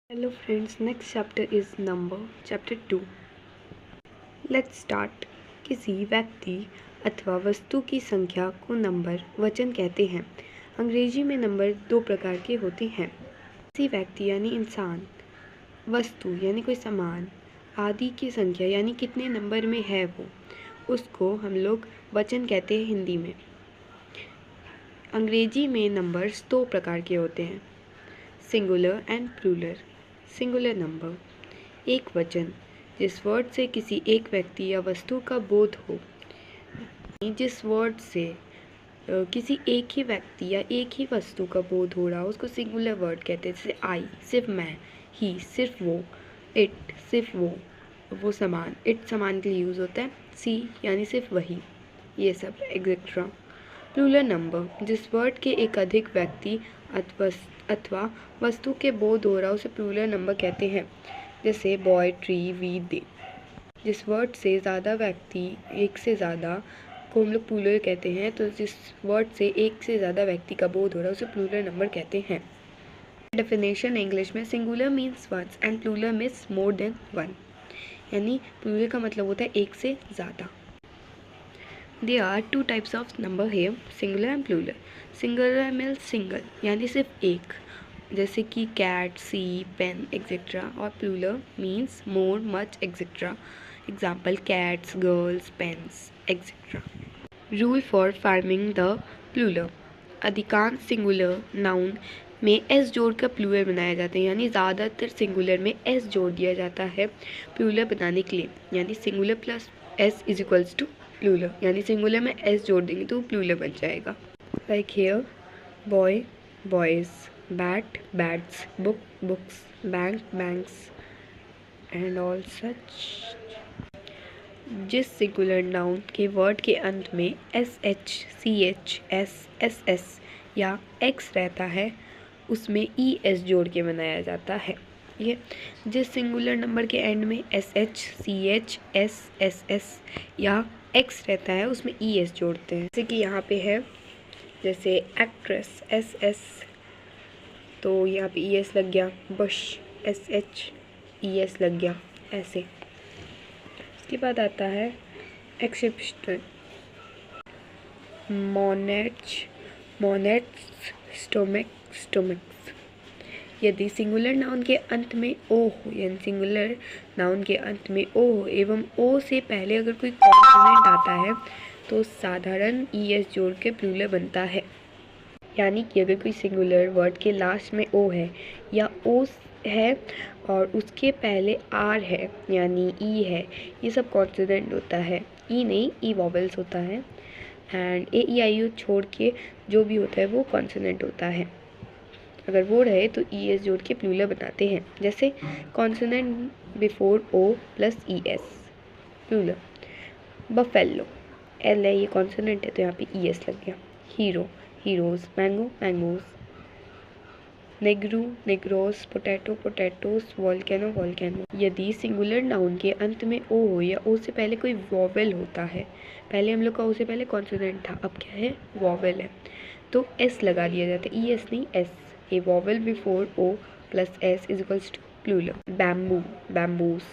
Hello friends, next chapter is number, chapter 2. Let's start. किसी व्यक्ति अथवा वस्तु की संख्या को नंबर वचन कहते हैं। अंग्रेजी में नंबर दो प्रकार के होते हैं। किसी व्यक्ति यानी इंसान, वस्तु यानी कोई सामान आदि की संख्या यानी कितने नंबर में है वो, उसको हम लोग वचन कहते हैं हिंदी में। अंग्रेजी में नंबर्स दो प्रकार के होते हैं, singular and plural. Singular number, एक वचन जिस वर्ड से किसी एक व्यक्ति या वस्तु का बोध हो। जिस वर्ड से किसी एक ही व्यक्ति या एक ही वस्तु का बोध हो रहा हो उसको सिंगुलर वर्ड कहते हैं। जैसे आई सिर्फ मैं, ही सिर्फ वो, इट सिर्फ वो सामान, इट सामान के लिए यूज़ होता है, सी यानी सिर्फ वही, ये सब एग्जेट्रा। प्लूरल नंबर, जिस वर्ड के एक अधिक व्यक्ति अथवा वस्तु के बोध हो रहा उसे प्लूरल नंबर कहते हैं। जैसे बॉय, ट्री, वी, दे। जिस वर्ड से ज़्यादा व्यक्ति, एक से ज़्यादा को हम लोग प्लूरल कहते हैं, तो जिस वर्ड से एक से ज़्यादा व्यक्ति का बोध हो रहा है उसे प्लूरल नंबर कहते हैं। डेफिनेशन इंग्लिश में, singular means once and plural means more than one. यानी प्लूरल का मतलब होता है एक से ज़्यादा। There are two types of number here, singular and plural. Singular means single यानी सिर्फ एक, जैसे कि cat, sea, pen, etc. और plural means more, much, etc. Example cats, girls, pens, etc. Rule for forming the plural. अधिकांश singular noun में S जोड़ कर प्लूरल बनाया जाता है, यानी ज़्यादातर सिंगुलर में एस जोड़ दिया जाता है प्लूरल बनाने के लिए। यानी singular plus S is equals to plural, यानी सिंगुलर में एस जोड़ देंगे तो प्लूरल बन जाएगा। Like here boy, boys, bat, bats, book, books, bank, banks and all such. जिस सिंगुलर नाउन के वर्ड के अंत में S H, C H, S, S S या एक्स रहता है उसमें ई एस जोड़ के बनाया जाता है। ये जिस सिंगुलर नंबर के एंड में S H, C H, S, S S या एक्स रहता है उसमें ई एस जोड़ते हैं। जैसे कि यहाँ पे है, जैसे एक्ट्रेस, एस एस, तो यहाँ पे ई एस लग गया। बुश, एस एच, ई एस लग गया, ऐसे। उसके बाद आता है एक्सेप्शनल, मोनेट्स, मोनेट्स, स्टोमक, स्टोमक्स। यदि सिंगुलर नाउन के अंत में ओ हो, यानी सिंगुलर नाउन के अंत में ओ हो एवं ओ से पहले अगर कोई कॉन्सोनेंट आता है तो साधारण ई एस जोड़ के प्लूरल बनता है। यानी कि अगर कोई सिंगुलर वर्ड के लास्ट में ओ है या ओ है और उसके पहले आर है यानी ई है, ये सब कॉन्सोनेंट होता है। ई नहीं, ई वॉवेल्स होता है। एंड ए ई आई ओ छोड़ के जो भी होता है वो कॉन्सोनेंट होता है। अगर वो रहे तो ई एस जोड़ के प्लूरल बनाते हैं। जैसे consonant before O plus E S, plural. Buffalo, L है, ये कॉन्सोनेंट है तो यहाँ पे ई एस लग गया। Hero, heroes, mango, mangoes, negro, negroes, potato, potatoes, volcano, volcano. यदि सिंगुलर नाउन के अंत में ओ हो या ओ से पहले कोई वॉवेल होता है, पहले हम लोग का ओ से पहले कॉन्सोनेंट था, अब क्या है, वॉवेल है, तो एस लगा दिया जाता है। ई एस नहीं, S. A vowel before O plus S is equals to plural. Bamboo, bamboos,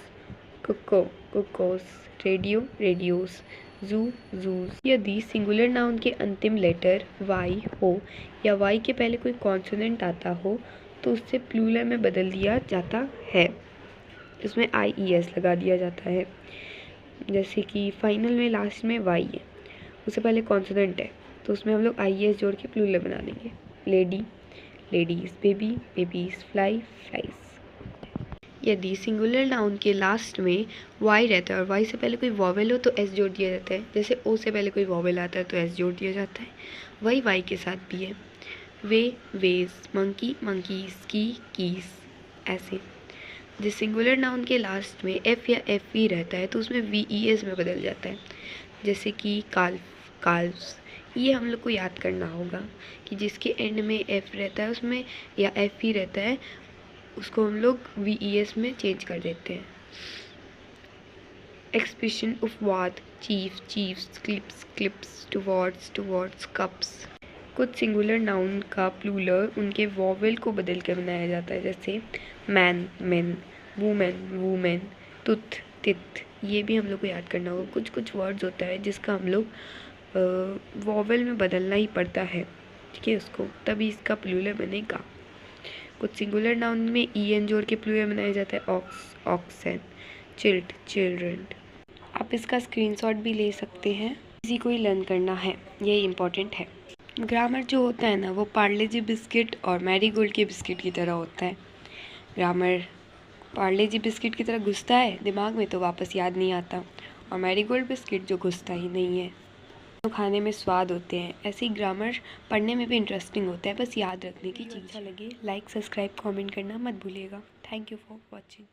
cuckoo, cuckoos, radio, radios, zoo, zoos. यदि सिंगुलर नाउन के अंतिम लेटर वाई हो या वाई के पहले कोई कॉन्सोनेंट आता हो तो उससे प्लूरल में बदल दिया जाता है, इसमें आई ई एस लगा दिया जाता है। जैसे कि फाइनल में लास्ट में वाई है, उससे पहले कॉन्सोनेंट है तो उसमें हम लोग आई एस जोड़ के प्लूरल बना देंगे। Lady, ladies, baby, babies, fly, flies. यदि सिंगुलर नाउन के लास्ट में वाई रहता है और वाई से पहले कोई वॉवेल हो तो एस जोड़ दिया जाता है। जैसे ओ से पहले कोई वॉवेल आता है तो एस जोड़ दिया जाता है, वही वाई के साथ भी है। वे, वेज, मंकी, मंकीज, की, कीस, ऐसे। जिस सिंगुलर नाउन के लास्ट में एफ या एफ ई रहता है तो उसमें वी ई एस में बदल जाता है। जैसे कि काल्फ, काल्व्स। ये हम लोग को याद करना होगा कि जिसके एंड में एफ रहता है उसमें या एफ ई रहता है उसको हम लोग वी ई एस में चेंज कर देते हैं। एक्सप्रेशन, उपवाद, chief, chiefs, clips, clips, towards, towards, cups. कुछ सिंगुलर नाउन का प्लूरल उनके वॉवेल को बदल कर बनाया जाता है, जैसे man men, woman women, tooth teeth. ये भी हम लोग को याद करना होगा। कुछ कुछ वर्ड्स होता है जिसका हम लोग वॉवेल में बदलना ही पड़ता है, ठीक है, उसको, तभी इसका प्लूरल बनेगा। कुछ सिंगुलर नाउन में en जोड़ के प्लूरल बनाया जाता है, ऑक्स ऑक्सन, चिल्ड चिल्ड्रन। आप इसका स्क्रीनशॉट भी ले सकते हैं, किसी को ही लर्न करना है, ये इम्पोर्टेंट है। ग्रामर जो होता है ना, वो पार्ले जी बिस्किट और मैरीगोल्ड के बिस्किट की तरह होता है। ग्रामर पार्ले जी बिस्किट की तरह घुसता है दिमाग में तो वापस याद नहीं आता, और मैरीगोल्ड बिस्किट जो घुसता ही नहीं है, तो खाने में स्वाद होते हैं। ऐसे ही ग्रामर पढ़ने में भी इंटरेस्टिंग होता है, बस याद रखने की चीज़। अच्छा लगे लाइक सब्सक्राइब कमेंट करना मत भूलिएगा। Thank you for watching.